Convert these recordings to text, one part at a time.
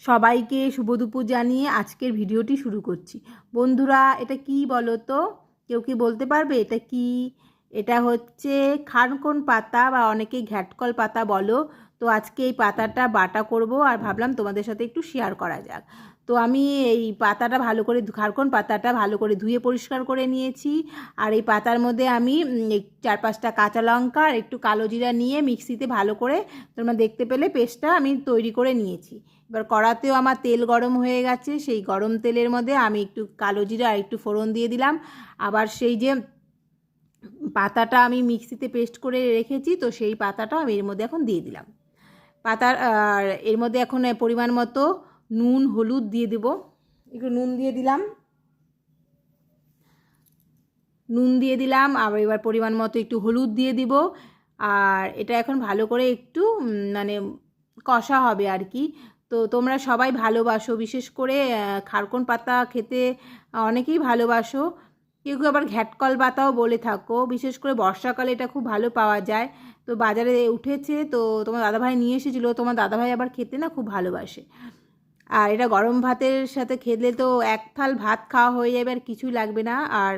সবাইকে শুভ দুপুর জানিয়ে আজকের ভিডিওটি শুরু করছি। বন্ধুরা, এটা কি বলো তো? কেউ কি বলতে পারবে এটা কি? এটা হচ্ছে খানকন পাতা বা অনেকেই ঘ্যাটকল পাতা বলো। তো আজকে এই পাতাটা বাটা করব আর ভাবলাম তোমাদের সাথে একটু শেয়ার করা যাক। তো আমি এই পাতাটা ভালো করে খানকন পাতাটা ভালো করে ধুয়ে পরিষ্কার করে নিয়েছি। আর এই পাতার মধ্যে আমি 4-5টা কাঁচা লঙ্কা আর একটু কালো জিরা নিয়ে মিক্সিতে ভালো করে, তোমরা দেখতে পেলে পেস্টটা আমি তৈরি করে নিয়েছি। এবার কড়াতেও আমার তেল গরম হয়ে গেছে, সেই গরম তেলের মধ্যে আমি একটু কালো জিরা আর একটু ফোড়ন দিয়ে দিলাম। আবার সেই যে পাতাটা আমি মিক্সিতে পেস্ট করে রেখেছি, তো সেই পাতাটাও আমি এর মধ্যে এখন দিয়ে দিলাম। পাতার আর এর মধ্যে এখন পরিমাণ মতো নুন হলুদ দিয়ে দেবো। একটু নুন দিয়ে দিলাম আর এবার পরিমাণ মতো একটু হলুদ দিয়ে দিব। আর এটা এখন ভালো করে একটু মানে কষা হবে আর কি। তো তোমরা সবাই ভালোবাসো, বিশেষ করে খারকন পাতা খেতে অনেকেই ভালোবাসো। কেউ কেউ আবার ঘ্যাটকল পাতাও বলে থাকো। বিশেষ করে বর্ষাকালে এটা খুব ভালো পাওয়া যায়। তো বাজারে উঠেছে, তো তোমার দাদাভাই নিয়ে এসেছিলো। তোমার দাদাভাই আবার খেতে না খুব ভালোবাসে। আর এটা গরম ভাতের সাথে খেলে তো এক থাল ভাত খাওয়া হয়ে যাবে, আর কিছুই লাগবে না। আর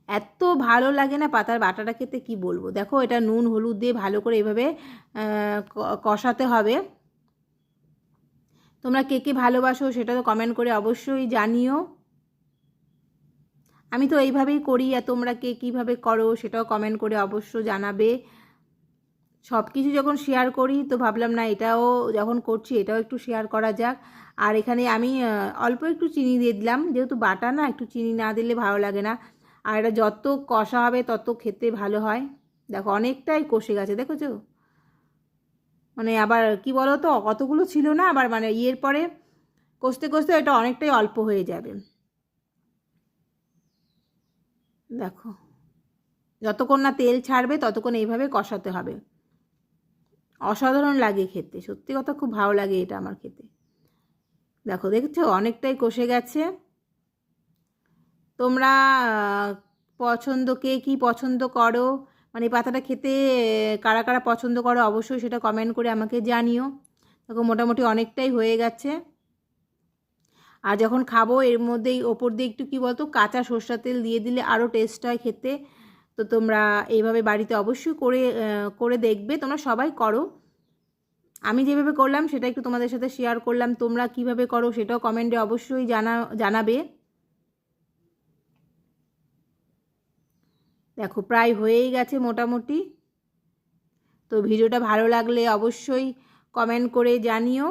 এত ভালো লাগে না পাতার বাটাটা খেতে, কি বলবো। দেখো, এটা নুন হলুদ দিয়ে ভালো করে এভাবে কষাতে হবে। তোমরা কে কে ভালোবাসো সেটা তো কমেন্ট করে অবশ্যই জানিও। আমি তো এইভাবেই করি, আর তোমরা কে কীভাবে করো সেটাও কমেন্ট করে অবশ্য জানাবে। সব কিছু যখন শেয়ার করি তো ভাবলাম না, এটাও যখন করছি এটাও একটু শেয়ার করা যাক। আর এখানে আমি অল্প একটু চিনি দিয়ে দিলাম, যেহেতু বাটা না, একটু চিনি না দিলে ভালো লাগে না। আর এটা যত কষা হবে তত খেতে ভালো হয়। দেখো অনেকটাই কষে গেছে, দেখেছো? মানে আবার কি বলো তো, কতগুলো ছিল না, আবার মানে ইয়ের পরে কষতে কষতে এটা অনেকটাই অল্প হয়ে যাবে। দেখো, যতক্ষণ না তেল ছাড়বে ততক্ষণ এইভাবে কষাতে হবে। অসাধারণ লাগে খেতে, সত্যি কথা খুব ভালো লাগে এটা আমার খেতে। দেখো, দেখছো অনেকটাই কষে গেছে। তোমরা কে কী পছন্দ করো, মানে পাতাটা খেতে কারা কারা পছন্দ করো অবশ্যই সেটা কমেন্ট করে আমাকে জানিও। দেখো মোটামুটি অনেকটাই হয়ে গেছে। আর যখন খাবো এর মধ্যেই ওপর দিয়ে একটু কী বলতো কাঁচা সরষের তেল দিয়ে দিলে আরও টেস্ট হয় খেতে। তো তোমরা এইভাবে বাড়িতে অবশ্যই করে দেখবে, তোমরা সবাই করো। আমি যেভাবে করলাম সেটা একটু তোমাদের সাথে শেয়ার করলাম। তোমরা কিভাবে করো সেটাও কমেন্টে অবশ্যই জানাবে। দেখো প্রায় হয়েই গেছে মোটামুটি। তো ভিডিওটা ভালো লাগলে অবশ্যই কমেন্ট করে জানিও।